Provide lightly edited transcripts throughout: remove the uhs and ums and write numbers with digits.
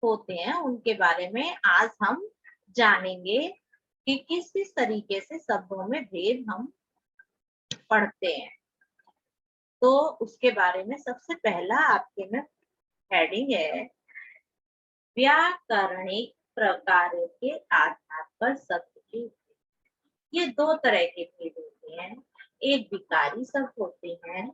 होते हैं उनके बारे में आज हम जानेंगे कि किस किस तरीके से शब्दों में भेद हम पढ़ते हैं। तो उसके बारे में सबसे पहला आपके में हेडिंग है, व्याकरणिक प्रकार के आधार पर शब्द के। ये दो तरह के भेद होते हैं, एक विकारी शब्द होते हैं,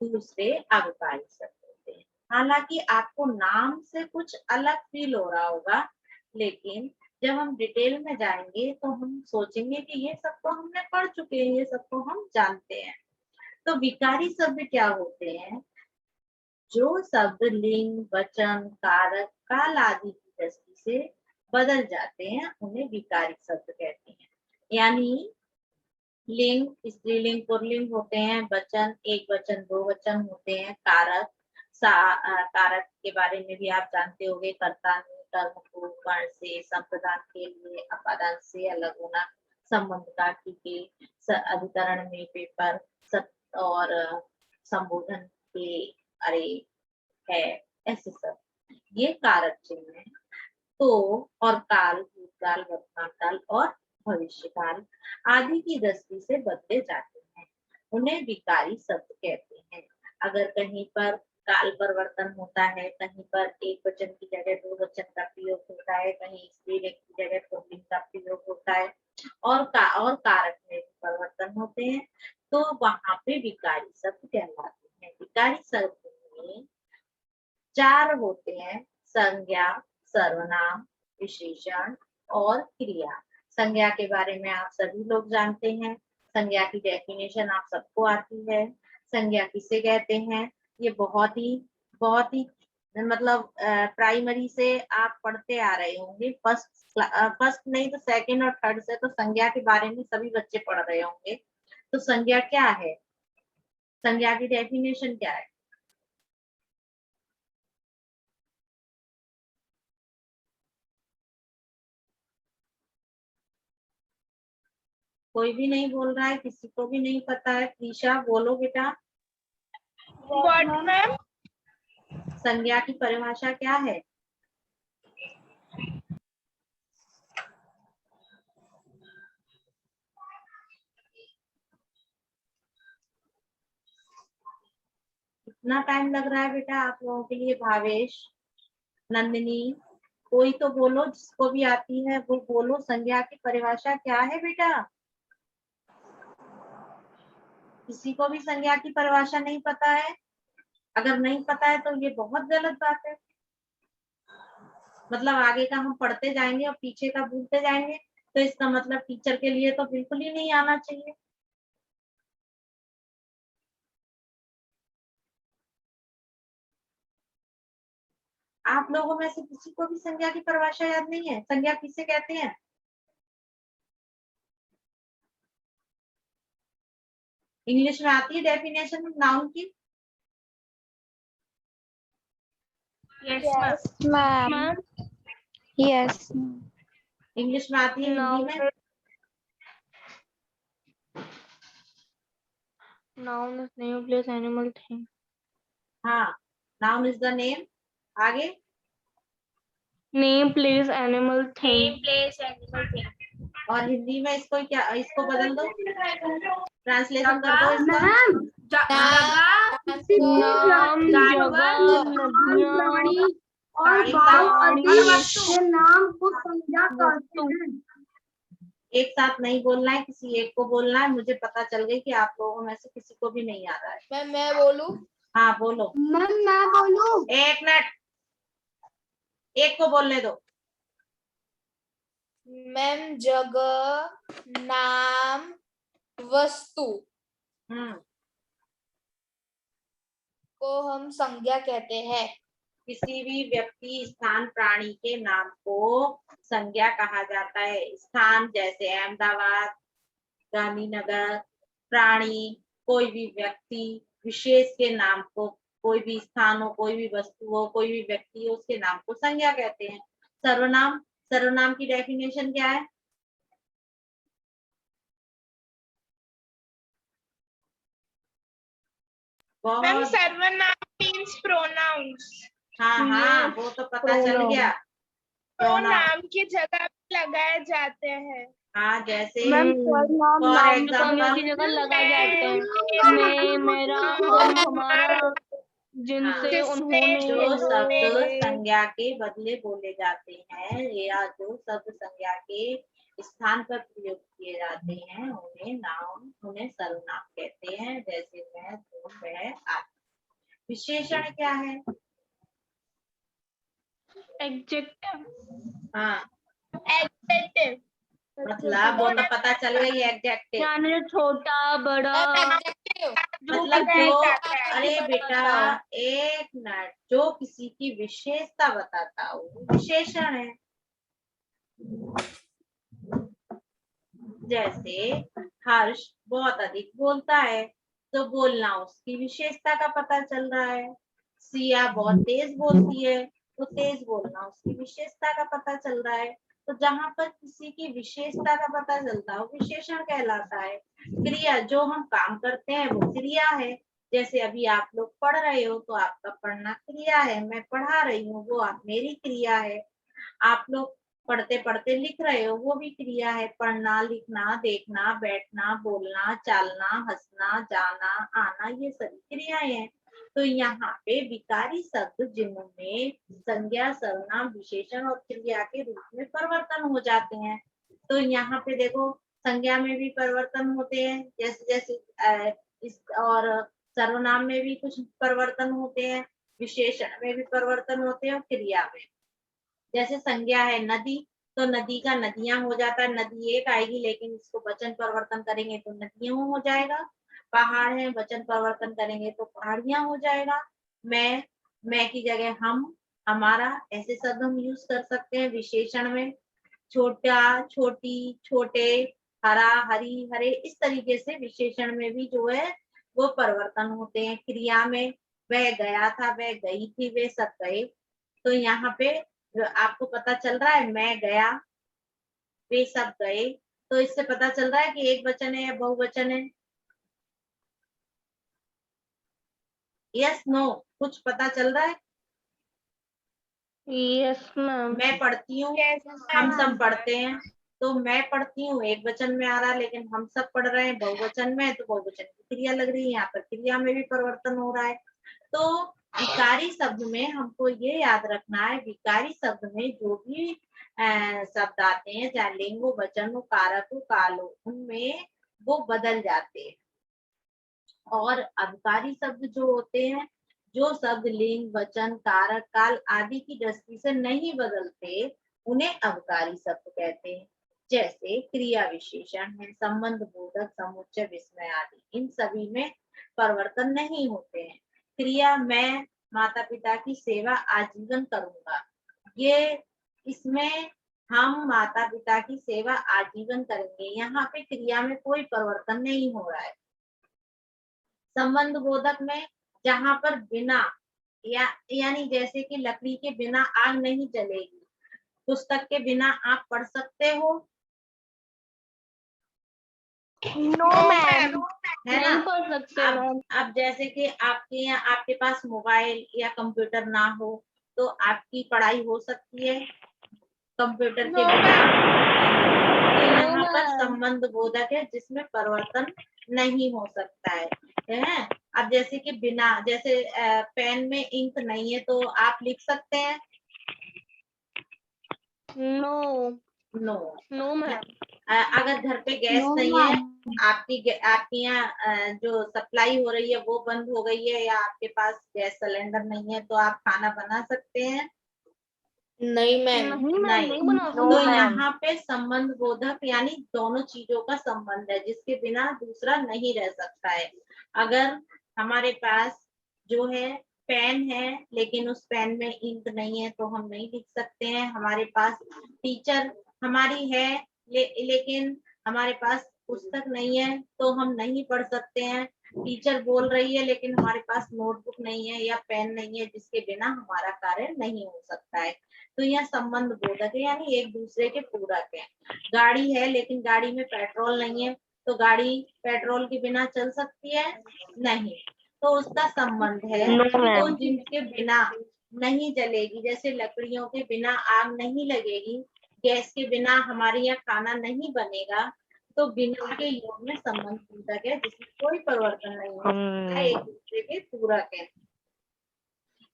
दूसरे अविकारी शब्द होते हैं। हालांकि आपको नाम से कुछ अलग फील हो रहा होगा, लेकिन जब हम डिटेल में जाएंगे तो हम सोचेंगे कि ये सब तो हमने पढ़ चुके हैं, ये सब तो हम जानते हैं। तो विकारी शब्द क्या होते हैं? जो शब्द लिंग, वचन, कारक, काल आदि की दृष्टि से बदल जाते हैं उन्हें विकारी शब्द कहते हैं। यानी लिंग स्त्रीलिंग पुल्लिंग होते हैं, वचन एक वचन दो वचन होते हैं, कारक कारक के बारे में भी आप जानते होंगे, कर्ता ने कर्म को वर्ण से, संप्रदान के लिए अपादान से अलग होना, संबंध का के अधिकरण में पेपर सत्य और संबोधन के अरे है, ऐसे सब ये कारक चिन्ह है। तो और काल, भूतकाल, वर्तमान काल और भविष्य काल आदि की दृष्टि से बदले जाते हैं, उन्हें विकारी शब्द कहते हैं। अगर कहीं पर काल परिवर्तन होता है, कहीं पर एक वचन की जगह दो वचन का प्रयोग होता है, कहीं स्त्रीलिंग की जगह पुल्लिंग का प्रयोग होता है और कारक में परिवर्तन होते हैं, तो वहां पे विकारी शब्द कहलाते हैं। विकारी शब्द में चार होते हैं, संज्ञा, सर्वनाम, विशेषण और क्रिया। संज्ञा के बारे में आप सभी लोग जानते हैं, संज्ञा की डेफिनेशन आप सबको आती है। संज्ञा किसे कहते हैं? ये बहुत ही मतलब प्राइमरी से आप पढ़ते आ रहे होंगे, फर्स्ट नहीं तो सेकंड और थर्ड से तो संज्ञा के बारे में सभी बच्चे पढ़ रहे होंगे। तो संज्ञा क्या है? संज्ञा की डेफिनेशन क्या है? कोई भी नहीं बोल रहा है, किसी को भी नहीं पता है। प्रीशा बोलो बेटा। What ma'am? संज्ञा की परिभाषा क्या है? कितना टाइम लग रहा है बेटा आप लोगों के लिए? भावेश, नंदिनी, कोई तो बोलो, जिसको भी आती है वो बोलो। संज्ञा की परिभाषा क्या है बेटा? किसी को भी संज्ञा की परिभाषा नहीं पता है? अगर नहीं पता है तो ये बहुत गलत बात है। मतलब आगे का हम पढ़ते जाएंगे और पीछे का भूलते जाएंगे, तो इसका मतलब टीचर के लिए तो बिल्कुल ही नहीं आना चाहिए। आप लोगों में से किसी को भी संज्ञा की परिभाषा याद नहीं है? संज्ञा किसे कहते हैं? इंग्लिश में आती है डेफिनेशन नाउन की? Yes ma'am. यस। इंग्लिश में आती है, हिंदी में? Noun is name, place, animal, thing. हाँ, नाउन इज द नेम। आगे? Name, place, animal, thing. Name, place, animal, thing. और हिंदी में इसको क्या, इसको बदल दो, ट्रांसलेशन कर दो इसका। नाम, जगह, प्राणी और एक भाव साथ आदि के नाम को संज्ञा कहते हैं। एक साथ नहीं बोलना है, किसी एक को बोलना है। मुझे पता चल गई कि आप लोगों में से किसी को भी नहीं आ रहा है। मैं बोलूं? हाँ बोलो। मैं बोलूं? एक मिनट, एक को बोलने दो। मैम, जगह, नाम, वस्तु को हम संज्ञा कहते हैं। किसी भी व्यक्ति, स्थान, प्राणी के नाम को संज्ञा कहा जाता है। स्थान जैसे अहमदाबाद, गांधीनगर, प्राणी कोई भी व्यक्ति विशेष के नाम को, कोई भी स्थान हो, कोई भी वस्तु हो, कोई भी व्यक्ति हो, उसके नाम को संज्ञा कहते हैं। सर्वनाम, सर्वनाम की डेफिनेशन क्या है? मैम, बहुत सर्वनाम मीन्स प्रोनाउंस। हाँ हाँ, वो तो पता चल गया। प्रोनाउन नाम की जगह पे लगाए जाते हैं। हाँ, जैसे सर्वनाम फॉर नाम जो संज्ञा की एग्जाम्पल जगह लगाए जाते हैं, मैं, मेरा, हम, हमारा, जिनसे, हाँ, उन्होंने, जो वो, शब्द वे। संज्ञा के बदले बोले जाते हैं या जो शब्द संज्ञा के स्थान पर प्रयोग किए जाते हैं उन्हें सर्वनाम कहते हैं। जैसे मैं, तुम, वह आदि। विशेषण क्या है? एडजेक्टिव। हाँ, एडजेक्टिव मतलब वो तो पता चल गई एग्जैक्टिव। यानी जो छोटा, बड़ा, जो मतलब किसी जो, की अरे बेटा बताता हो। एक मिनट, जो किसी की विशेषता बताता हो वो विशेषण है। जैसे हर्ष बहुत अधिक बोलता है तो बोलना उसकी विशेषता का पता चल रहा है। सिया बहुत तेज बोलती है तो तेज बोलना उसकी विशेषता का पता चल रहा है। तो जहां पर किसी की विशेषता का पता चलता है वो विशेषण कहलाता है। क्रिया, जो हम काम करते हैं वो क्रिया है। जैसे अभी आप लोग पढ़ रहे हो तो आपका पढ़ना क्रिया है, मैं पढ़ा रही हूँ वो आप मेरी क्रिया है। आप लोग पढ़ते पढ़ते लिख रहे हो वो भी क्रिया है। पढ़ना, लिखना, देखना, बैठना, बोलना, चालना, हंसना, जाना, आना, ये सभी क्रियाएं हैं। तो यहाँ पे विकारी शब्द जिनमें संज्ञा, सर्वनाम, विशेषण और क्रिया के रूप में परिवर्तन हो जाते हैं। तो यहाँ पे देखो, संज्ञा में भी परिवर्तन होते हैं, जैसे जैसे इस और सर्वनाम में भी कुछ परिवर्तन होते हैं, विशेषण में भी परिवर्तन होते हैं और क्रिया में। जैसे संज्ञा है नदी, तो नदी का नदियां हो जाता है, नदी एक आएगी, लेकिन इसको वचन परिवर्तन करेंगे तो नदियों हो जाएगा। पहाड़ है, वचन परिवर्तन करेंगे तो पहाड़ियां हो जाएगा। मैं की जगह हम, हमारा, ऐसे शब्द हम यूज कर सकते हैं विशेषण में। छोटा, छोटी, छोटे, हरा, हरी, हरे, इस तरीके से विशेषण में भी जो है वो परिवर्तन होते हैं। क्रिया में वह गया था, वह गई थी, वे सब गए। तो यहाँ पे आपको पता चल रहा है मैं गया, वे सब गए। तो इससे पता चल रहा है कि एक वचन है या बहुवचन है। यस, नो, कुछ पता चल रहा है? Yes ma'am. मैं पढ़ती हूँ, हम सब पढ़ते हैं। तो मैं पढ़ती हूँ एक वचन में आ रहा है, लेकिन हम सब पढ़ रहे हैं बहुवचन में, तो बहुवचन की क्रिया लग रही है। यहाँ पर क्रिया में भी परिवर्तन हो रहा है। तो विकारी शब्द में हमको ये याद रखना है, विकारी शब्द में जो भी शब्द आते हैं, चाहे लिंग हो, वचन हो, कारक हो, काल हो, उनमें वो बदल जाते हैं। और अविकारी शब्द जो होते हैं, जो शब्द लिंग, वचन, कारक, काल आदि की दृष्टि से नहीं बदलते, उन्हें अविकारी शब्द कहते हैं। जैसे क्रिया विशेषण है, संबंध बोधक, समुच्चय, विस्मय आदि, इन सभी में परिवर्तन नहीं होते हैं। क्रिया, मैं माता पिता की सेवा आजीवन करूंगा, ये इसमें हम माता पिता की सेवा आजीवन करेंगे, यहाँ पे क्रिया में कोई परिवर्तन नहीं हो रहा है। संबंध बोधक में जहां पर बिना यानी जैसे कि लकड़ी के बिना आग नहीं जलेगी, पुस्तक के बिना आप पढ़ सकते हो? No ma'am. है ना? नहीं पढ़ सकते मैम। अब जैसे कि आपके यहाँ आपके पास मोबाइल या कंप्यूटर ना हो तो आपकी पढ़ाई हो सकती है कंप्यूटर के बिना? तो यहाँ पर संबंध बोधक है जिसमें परिवर्तन नहीं हो सकता है। अब जैसे कि बिना, जैसे पेन में इंक नहीं है तो आप लिख सकते हैं? नो। नो। No ma'am. अगर घर पे गैस नो नहीं है, मैम। आपके यहाँ जो सप्लाई हो रही है वो बंद हो गई है, या आपके पास गैस सिलेंडर नहीं है, तो आप खाना बना सकते हैं? नहीं मैम। नहीं मैम, नहीं। नहीं बना तो सकते। यहाँ पे संबंध बोधक यानी दोनों चीजों का संबंध है, जिसके बिना दूसरा नहीं रह सकता है। अगर हमारे पास जो है पेन है, लेकिन उस पेन में इंक नहीं है तो हम नहीं लिख सकते हैं। हमारे पास टीचर हमारी है, लेकिन हमारे पास पुस्तक नहीं है तो हम नहीं पढ़ सकते हैं। टीचर बोल रही है लेकिन हमारे पास नोटबुक नहीं है या पेन नहीं है, जिसके बिना हमारा कार्य नहीं हो सकता है। तो यह संबंध बोधक है, यानी एक दूसरे के पूरक है। गाड़ी है लेकिन गाड़ी में पेट्रोल नहीं है, तो गाड़ी पेट्रोल के बिना चल सकती है? नहीं। तो उसका संबंध है। नो तो मैम। जिनके बिना नहीं जलेगी, जैसे लकड़ियों के बिना आग नहीं लगेगी, गैस के बिना हमारे यहाँ खाना नहीं बनेगा। तो बिना के योग में संबंध पूरक है, जिसमें कोई परिवर्तन नहीं हो सकता, एक दूसरे के पूरक है।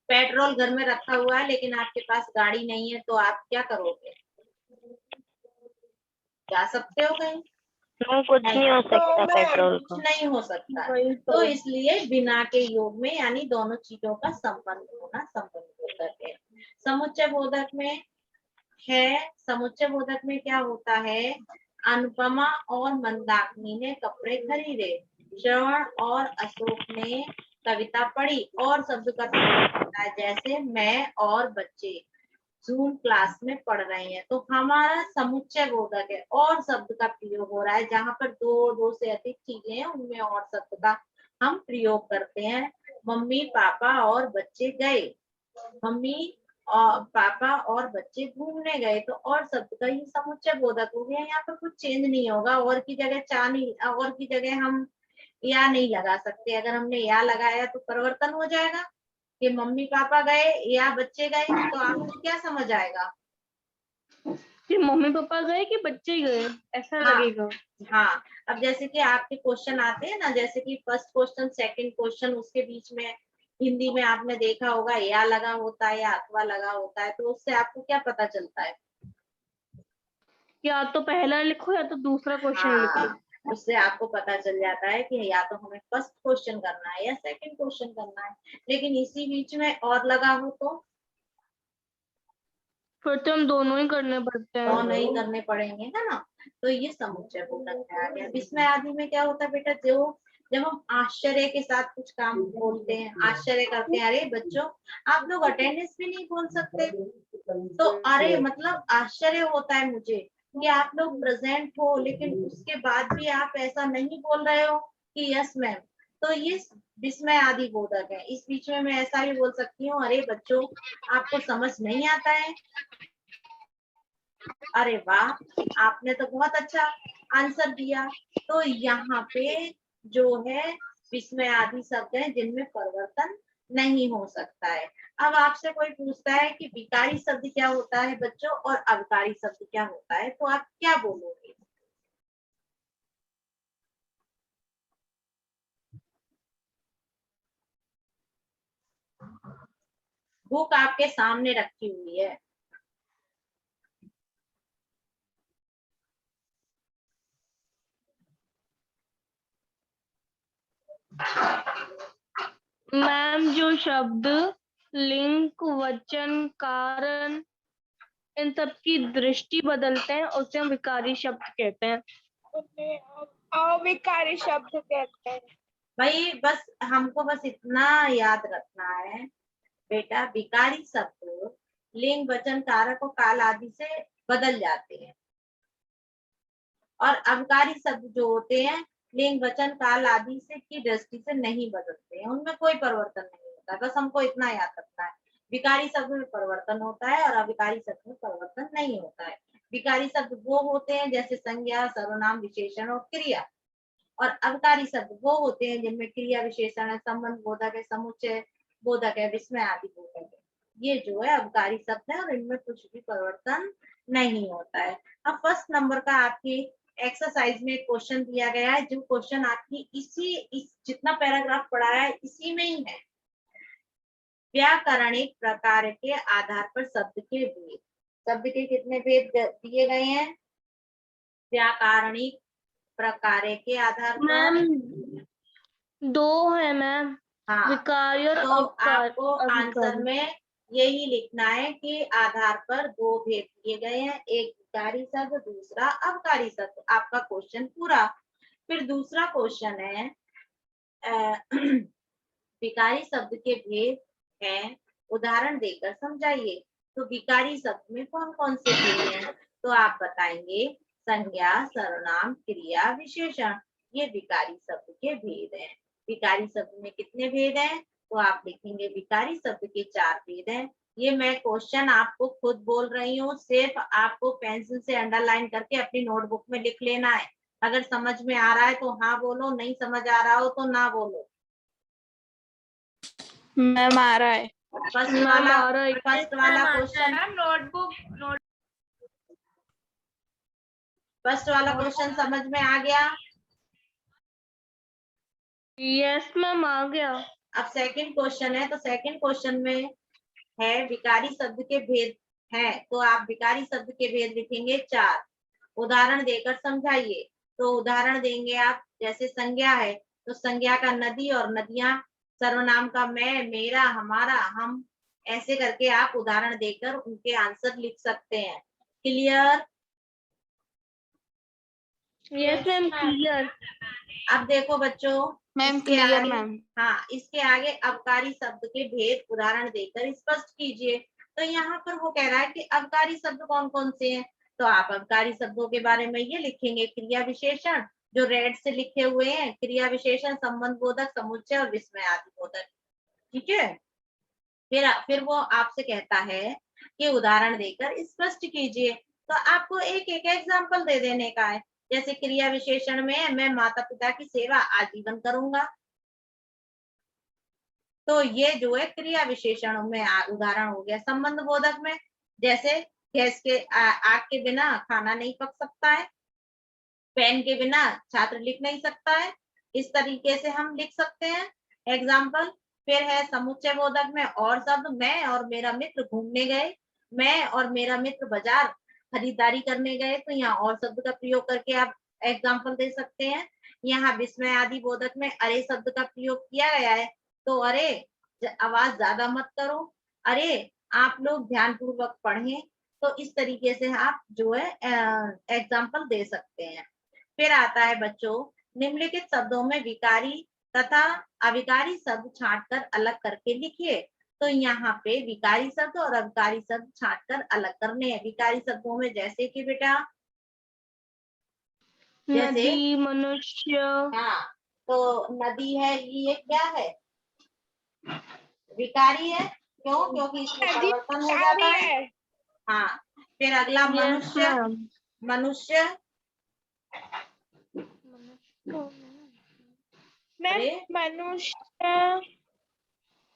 पेट्रोल घर में रखा हुआ है लेकिन आपके पास गाड़ी नहीं है, तो आप क्या करोगे? जा सकते हो कहीं? कुछ नहीं हो सकता पेट्रोल कुछ नहीं हो सकता। तो इसलिए बिना के योग में यानी दोनों चीजों का संबंध होना संबंध बोधक है। समुच्चय बोधक में समुच्चय बोधक में क्या होता है? अनुपमा और मंदाकिनी ने कपड़े खरीदे, श्रवण और अशोक ने कविता पढ़ी और शब्द का प्रयोग होता है, जैसे मैं और बच्चे जूम क्लास में पढ़ रहे हैं। तो हमारा समुच्चय बोधक है, और शब्द का प्रयोग हो रहा है, जहां पर दो से अधिक चीजें हैं उनमें और शब्द का हम प्रयोग करते हैं। मम्मी पापा और बच्चे गए, मम्मी और पापा और बच्चे घूमने गए, तो और शब्द का ये समुच्चय बोधक हो गया। यहाँ पर कुछ चेंज नहीं होगा, और की जगह चा नहीं, और की जगह हम या नहीं लगा सकते। अगर हमने या लगाया तो परिवर्तन हो जाएगा कि मम्मी पापा गए या बच्चे गए, तो आपको क्या समझ आएगा? कि मम्मी पापा गए कि बच्चे गए, ऐसा हाँ, लगेगा। हाँ। अब जैसे कि आपके क्वेश्चन आते हैं ना, जैसे कि फर्स्ट क्वेश्चन सेकंड क्वेश्चन, उसके बीच में हिंदी में आपने देखा होगा या लगा होता है या अथवा लगा होता है, तो उससे आपको क्या पता चलता है? या तो पहला लिखो या तो दूसरा क्वेश्चन लिखो। हाँ, उससे आपको पता चल जाता है कि या तो हमें फर्स्ट क्वेश्चन करना है या सेकंड क्वेश्चन करना है। लेकिन इसी बीच में और लगा हो तो फिर तो हम दोनों ही करने पड़ते हैं। दोनों ही करने पड़ेंगे, है ना? तो ये समुच्चय बोधक में आ गया। विस्मय आदि में क्या होता है बेटा? जब हम आश्चर्य के साथ कुछ काम बोलते हैं, आश्चर्य करते हैं, अरे बच्चों आप लोग अटेंडेंस भी नहीं बोल सकते, तो अरे मतलब आश्चर्य होता है मुझे कि आप लोग प्रेजेंट हो, लेकिन उसके बाद भी आप ऐसा नहीं बोल रहे हो कि यस मैम। तो ये विस्मय आदि बोधक है। इस बीच में मैं ऐसा भी बोल सकती हूँ, अरे बच्चों आपको समझ नहीं आता है, अरे वाह आपने तो बहुत अच्छा आंसर दिया। तो यहाँ पे जो है विस्मय आदि शब्द है जिनमें परिवर्तन नहीं हो सकता है। अब आपसे कोई पूछता है कि विकारी शब्द क्या होता है बच्चों और अविकारी शब्द क्या होता है, तो आप क्या बोलोगे? बुक आपके सामने रखी हुई है। मैम जो शब्द लिंग वचन कारण इन सब की दृष्टि बदलते हैं उसे हम विकारी शब्द कहते हैं। उन्हें अविकारी शब्द कहते हैं। भाई बस हमको बस इतना याद रखना है बेटा, विकारी शब्द लिंग वचन कारक और काल आदि से बदल जाते हैं, और अविकारी शब्द जो होते हैं लिंग वचन काल आदि से की दृष्टि से नहीं बदलते हैं, उनमें कोई परिवर्तन नहीं होता। बस हमको इतना याद रखना है, विकारी शब्द में परिवर्तन होता है और अविकारी शब्द में परिवर्तन नहीं होता है। विकारी शब्द वो होते हैं जैसे संज्ञा सर्वनाम विशेषण और क्रिया, और अविकारी शब्द वो होते हैं जिनमें क्रिया विशेषण है, संबंध बोधक है, समुच्चय बोधक है, विस्मय आदि बोधक है। ये जो है अविकारी शब्द है और इनमें कुछ भी परिवर्तन नहीं होता है। अब फर्स्ट नंबर का आपकी एक्सरसाइज में क्वेश्चन दिया गया है, जो क्वेश्चन आपकी इस जितना पैराग्राफ पढ़ा है इसी में ही है। व्याकरणिक प्रकार के आधार पर शब्द के भेद, शब्द के कितने भेद दिए गए हैं? व्याकरणिक प्रकार के आधार पर मैम 2 है मैम, हाँ, विकारी और तो अविकारी। आपको आंसर में यही लिखना है कि आधार पर 2 भेद दिए गए हैं, एक विकारी शब्द दूसरा अविकारी शब्द। आपका क्वेश्चन पूरा। फिर दूसरा क्वेश्चन है विकारी शब्द के भेद हैं, उदाहरण देकर समझाइए। तो विकारी शब्द में कौन कौन से भेद हैं? तो आप बताएंगे संज्ञा सर्वनाम क्रिया विशेषण, ये विकारी शब्द के भेद हैं। विकारी शब्द में कितने भेद हैं? तो आप लिखेंगे विकारी शब्द के 4 भेद हैं। ये मैं क्वेश्चन आपको खुद बोल रही हूँ, सिर्फ आपको पेंसिल से अंडरलाइन करके अपनी नोटबुक में लिख लेना है। अगर समझ में आ रहा है तो हाँ बोलो, नहीं समझ आ रहा हो तो ना बोलो। मैम आ रहा है। फर्स्ट मैम वाला आ रहा है। क्वेश्चन, नोटबुक फर्स्ट वाला क्वेश्चन समझ में आ गया। यस मैम आ गया। अब सेकंड क्वेश्चन है, तो सेकंड क्वेश्चन में है विकारी शब्द के भेद है, तो आप विकारी शब्द के भेद लिखेंगे 4। उदाहरण देकर समझाइए। तो उदाहरण देंगे आप, जैसे संज्ञा है तो संज्ञा का नदी और नदियां, सर्वनाम का मैं, मेरा, हमारा, हम, ऐसे करके आप उदाहरण देकर उनके आंसर लिख सकते हैं। क्लियर? Yes ma'am clear. अब देखो बच्चों, मैम इसके क्लियर आगे, मैम। हाँ, इसके आगे अवकारी शब्द के भेद उदाहरण देकर स्पष्ट कीजिए। तो यहाँ पर वो कह रहा है कि अवकारी शब्द कौन कौन से हैं। तो आप अवकारी शब्दों के बारे में ये लिखेंगे, क्रिया विशेषण जो रेड से लिखे हुए हैं, क्रिया विशेषण, संबंध बोधक, समुच्चय और विस्मयादि बोधक। ठीक है। फिर वो आपसे कहता है कि उदाहरण देकर स्पष्ट कीजिए। तो आपको एक एक एग्जाम्पल दे देने का है। जैसे क्रिया विशेषण में मैं माता पिता की सेवा आजीवन करूंगा, तो ये जो है क्रिया विशेषण में उदाहरण हो गया। संबंध बोधक में जैसे गैस के आग के बिना खाना नहीं पक सकता है, पेन के बिना छात्र लिख नहीं सकता है, इस तरीके से हम लिख सकते हैं एग्जाम्पल। फिर है समुच्चय बोधक में और शब्द, मैं और मेरा मित्र घूमने गए, मैं और मेरा मित्र बाजार खरीदारी करने गए, तो यहाँ और शब्द का प्रयोग करके आप एग्जाम्पल दे सकते हैं। यहाँ विस्मयादि बोधक में अरे शब्द का प्रयोग किया गया है, तो अरे आवाज ज्यादा मत करो, अरे आप लोग ध्यान पूर्वक पढ़ें। तो इस तरीके से आप जो है एग्जाम्पल दे सकते हैं। फिर आता है बच्चों, निम्नलिखित शब्दों में विकारी तथा अविकारी शब्द छांटकर अलग करके लिखिए। तो यहाँ पे विकारी शब्द और अविकारी शब्द छांटकर अलग करने हैं। विकारी शब्दों में जैसे कि बेटा, जैसे नदी, मनुष्य। हाँ, तो नदी है, ये क्या है? विकारी है। क्यों? क्योंकि इसमें नदी परिवर्तन हो जाता है। हाँ। फिर अगला यस मनुष्य, मैम। मनुष्य, मैम अरे मनुष्य,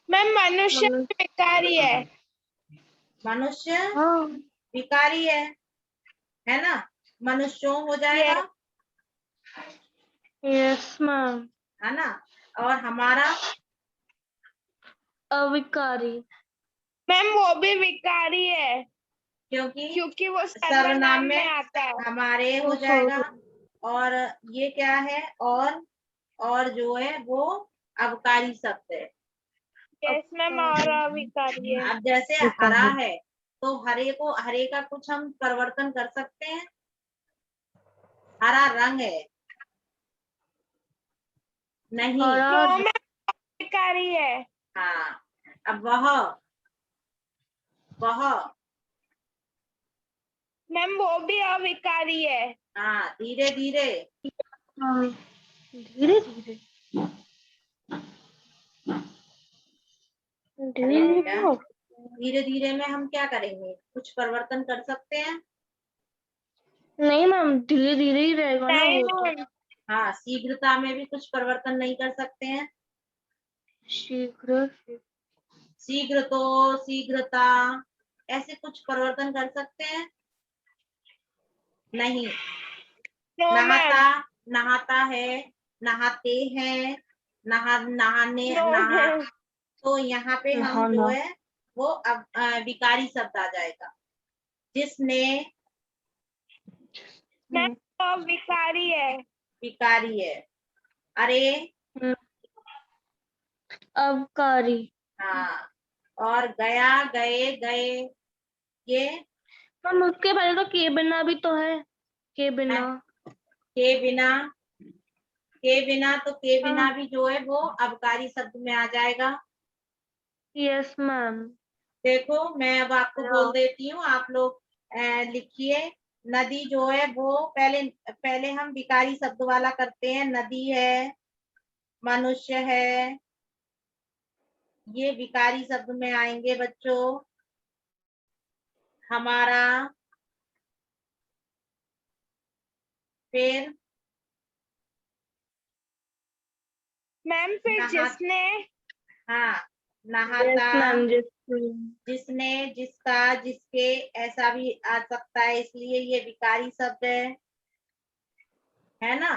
मैम मनुष्य विकारी है। मनुष्य हाँ विकारी है ना? मनुष्यों हो जाएगा, यस मैम। है ना? और हमारा अविकारी। मैम वो भी विकारी है, क्योंकि क्योंकि वो सर्वनाम सर्वनाम में में आता है। हमारे हो जाएगा। और ये क्या है? और जो है वो अवकारी शब्द है। यस मैम और अविकारी है। अब जैसे हरा है, तो हरे का कुछ हम परिवर्तन कर सकते हैं। हरा रंग है, नहीं। वो मैम विकारी है। हाँ। अब वह, मैम वो भी अविकारी है। हाँ, धीरे धीरे, धीरे धीरे अरे बेटा, धीरे धीरे में हम क्या करेंगे? कुछ परिवर्तन कर सकते हैं। नहीं मैम, धीरे धीरे ही रहेगा ना नहीं वो तो। मैम, हाँ, शीघ्रता में भी कुछ परिवर्तन नहीं कर सकते हैं। शीघ्र। शीघ्र तो शीघ्रता, ऐसे कुछ परिवर्तन कर सकते हैं? नहीं। नो नहाता, मैम, नहाता है, नहाते हैं, नहाने, नो नहा, मैम। तो यहाँ पे हम जो है वो अब विकारी शब्द आ जाएगा। जिसने, मैम वो विकारी है। विकारी है। अरे, अवकारी। हाँ। और गया, गए, गए, ये मैम उसके पहले तो के बिना भी तो है। के बिना। के बिना, के बिना, तो के बिना हाँ भी जो है वो अवकारी शब्द में आ जाएगा। Yes ma'am. देखो, मैं अब आपको बोल देती हूँ, आप लोग लिखिए। नदी जो है वो पहले पहले हम विकारी शब्द वाला करते हैं। नदी है, मनुष्य है, ये विकारी शब्द में आएंगे बच्चों। हमारा, फिर मैम फिर नहा, जिसने, हाँ, यस नहाता, मैम। जिसने, जिसका, जिसके, ऐसा भी आ सकता है, इसलिए ये विकारी शब्द है ना।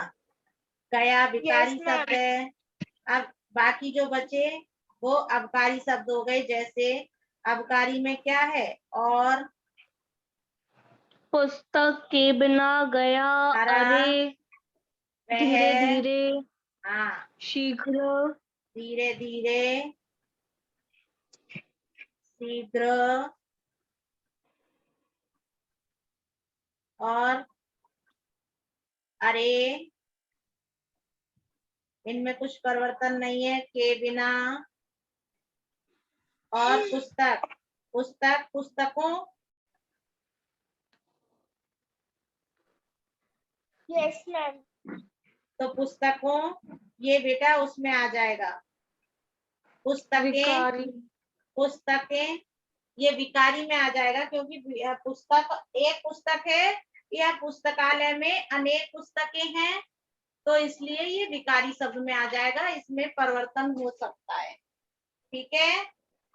गया विकारी Yes, ma'am. शब्द है। अब बाकी जो बचे वो अवकारी शब्द हो गए। जैसे अवकारी में क्या है? और, पुस्तक के बिना, गया, हरा, अरे, वह, धीरे धीरे, हाँ, शीघ्र, धीरे धीरे, शीघ्र, और अरे, इनमें कुछ परिवर्तन नहीं है। के बिना, और पुस्तक, पुस्तक, पुस्तकों, Yes, ma'am. तो पुस्तकों ये बेटा उसमें आ जाएगा। पुस्तकें, विकारी, पुस्तकें ये विकारी में आ जाएगा, क्योंकि पुस्तक एक पुस्तक है या पुस्तकालय में अनेक पुस्तकें हैं, तो इसलिए ये विकारी शब्द में आ जाएगा। इसमें परिवर्तन हो सकता है। ठीक है,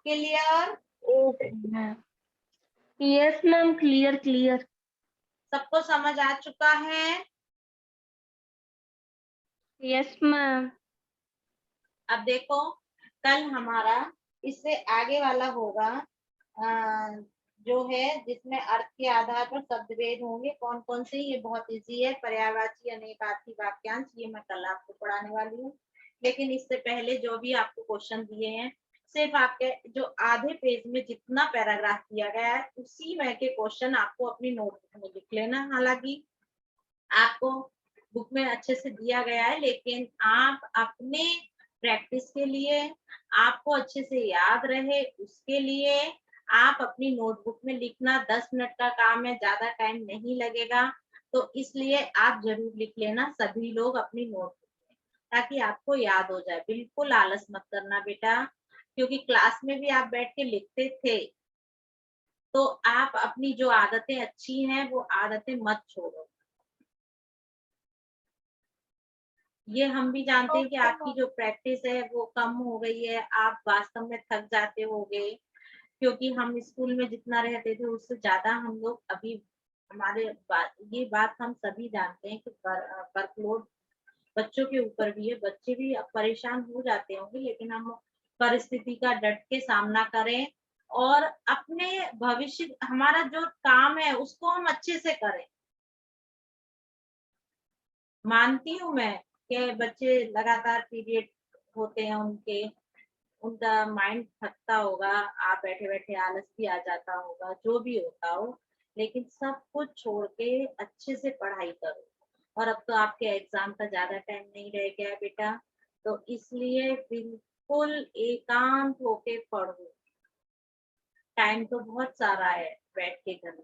clear? Okay ma'am. Yes ma'am, clear clear. सबको समझ आ चुका है? Yes ma'am. अब देखो, कल हमारा इससे आगे वाला होगा जो है जिसमें अर्थ के आधार पर शब्द भेद होंगे। कौन कौन से? ये बहुत इजी है। पर्यायवाची, अनेकार्थी, वाक्यांश, ये मैं कल आपको पढ़ाने वाली हूँ। लेकिन इससे पहले जो भी आपको क्वेश्चन दिए हैं, सिर्फ आपके जो आधे पेज में जितना पैराग्राफ दिया गया है उसी में के क्वेश्चन आपको अपनी नोटबुक में लिख लेना। हालांकि आपको बुक में अच्छे से दिया गया है, लेकिन आप अपने प्रैक्टिस के लिए, आपको अच्छे से याद रहे उसके लिए आप अपनी नोटबुक में लिखना। 10 मिनट का काम है, ज्यादा टाइम नहीं लगेगा, तो इसलिए आप जरूर लिख लेना सभी लोग अपनी नोटबुक में, ताकि आपको याद हो जाए। बिल्कुल आलस मत करना बेटा, क्योंकि क्लास में भी आप बैठ के लिखते थे, तो आप अपनी जो आदतें अच्छी हैं वो आदतें मत छोड़ो। ये हम भी जानते हैं कि आपकी जो प्रैक्टिस है वो कम हो गई है, आप वास्तव में थक जाते होगे, क्योंकि हम स्कूल में जितना रहते थे उससे ज्यादा हम लोग अभी ये बात हम सभी जानते हैं कि वर्कलोड बच्चों के ऊपर भी है। बच्चे भी अब परेशान हो जाते होंगे, लेकिन हम परिस्थिति का डट के सामना करें और अपने भविष्य, हमारा जो काम है उसको हम अच्छे से करें। मानती हूँ मैं कि बच्चे लगातार पीरियड होते हैं उनका माइंड थकता होगा, आप बैठे बैठे आलस भी आ जाता होगा, जो भी होता हो, लेकिन सब कुछ छोड़ के अच्छे से पढ़ाई करो। और अब तो आपके एग्जाम का ज्यादा टाइम नहीं रह गया है बेटा, तो इसलिए बिल्कुल एकांत होके पढ़ो। टाइम तो बहुत सारा है बैठ के करने,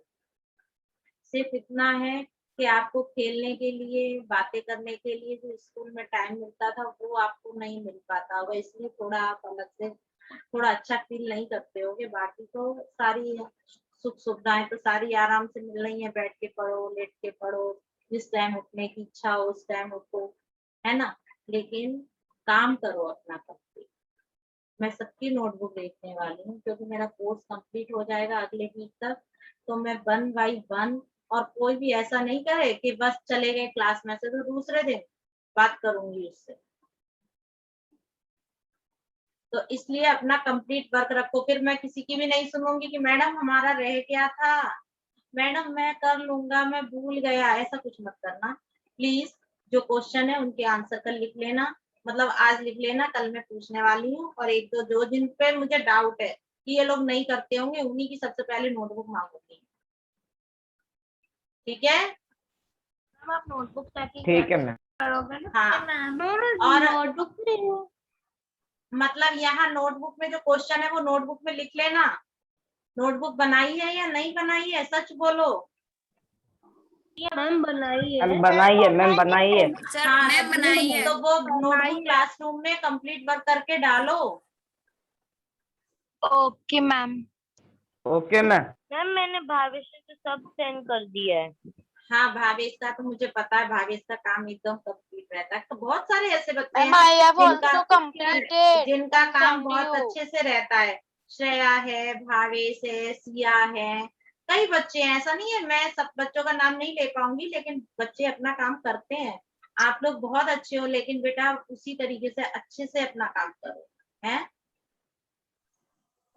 सिर्फ इतना है कि आपको खेलने के लिए, बातें करने के लिए जो स्कूल में टाइम मिलता था वो आपको नहीं मिल पाता होगा, इसलिए थोड़ा आप अलग से थोड़ा अच्छा फील नहीं करते होगे। बाकी तो सारी सुख सुविधाएं तो सारी आराम से मिल रही है। बैठ के पढ़ो, लेट के पढ़ो, जिस टाइम उठने की इच्छा हो उस टाइम उठो, है ना। लेकिन काम करो अपना कंप्लीट। मैं सबकी नोटबुक देखने वाली हूँ, क्योंकि मेरा कोर्स कंप्लीट हो जाएगा अगले वीक तक, तो मैं 1 बाय 1, और कोई भी ऐसा नहीं करे कि बस चले गए क्लास में से, तो दूसरे दिन बात करूंगी उससे। तो इसलिए अपना कंप्लीट वर्क रखो। फिर मैं किसी की भी नहीं सुनूंगी कि मैडम हमारा रह गया था, मैडम मैं कर लूंगा, मैं भूल गया, ऐसा कुछ मत करना प्लीज। जो क्वेश्चन है उनके आंसर कल लिख लेना, मतलब आज लिख लेना, कल मैं पूछने वाली हूँ। और एक दो जो जिन पे मुझे डाउट है कि ये लोग नहीं करते होंगे, उन्हीं की सबसे पहले नोटबुक मांगूंगी। ठीक है? आप नोटबुक पैकिंग ठीक है मैम। करोगे ना? हाँ, और नोटबुक में मतलब यहाँ नोटबुक में जो क्वेश्चन है वो नोटबुक में लिख लेना। नोटबुक बनाई है या नहीं बनाई है, सच बोलो। मैम बनाई है। मैम बनाई है, मैम बनाई है। सर हाँ, मैम बनाई है। तो वो नोटबुक क्लासरूम में कंप्लीट वर्क करके डालो। Okay ma'am. Okay ma'am. Ma'am मैंने भावेश से सब सेंड कर दिया है। हाँ, भावेश का तो मुझे पता है, भावेश का काम एकदम कंप्लीट रहता है। तो बहुत सारे ऐसे बच्चे Ma'am, I हैं have also completed जिनका काम and बहुत sent you. अच्छे से रहता है। श्रेया है, भावेश है, सिया है, कई बच्चे हैं। ऐसा नहीं है, मैं सब बच्चों का नाम नहीं ले पाऊंगी, लेकिन बच्चे अपना काम करते हैं। आप लोग बहुत अच्छे हो, लेकिन बेटा उसी तरीके से अच्छे से अपना काम करो, है।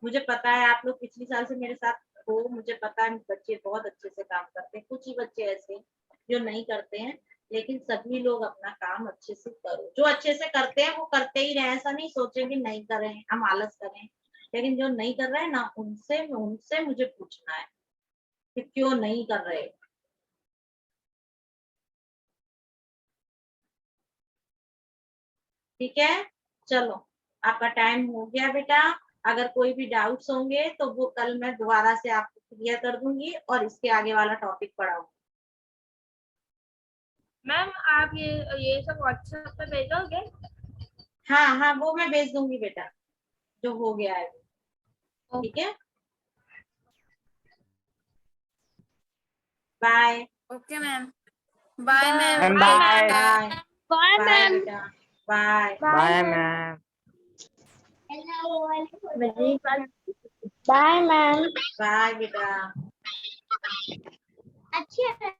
मुझे पता है आप लोग पिछले साल से मेरे साथ हो, मुझे पता है बच्चे बहुत अच्छे से काम करते हैं। कुछ ही बच्चे ऐसे जो नहीं करते हैं, लेकिन सभी लोग अपना काम अच्छे से करो। जो अच्छे से करते हैं वो करते ही रहे, ऐसा नहीं सोचे कि नहीं करें, हम आलस करें। लेकिन जो नहीं कर रहे हैं ना, उनसे उनसे मुझे पूछना है कि क्यों नहीं कर रहे। ठीक है, चलो आपका टाइम हो गया बेटा। अगर कोई भी डाउट्स होंगे तो वो कल मैं दोबारा से आपको क्लियर कर दूंगी और इसके आगे वाला टॉपिक पढ़ाऊंगी। मैम आप ये सब व्हाट्सएप पे भेजोगे? हाँ हाँ, वो मैं भेज दूंगी बेटा, जो हो गया है। ठीक है, bye okay ma'am. Bye ma'am. Ma'am bye. Bye bye bye ma'am. बेटा, bye bye ma'am. Bye ma'am. Bye बेटा। अच्छी है।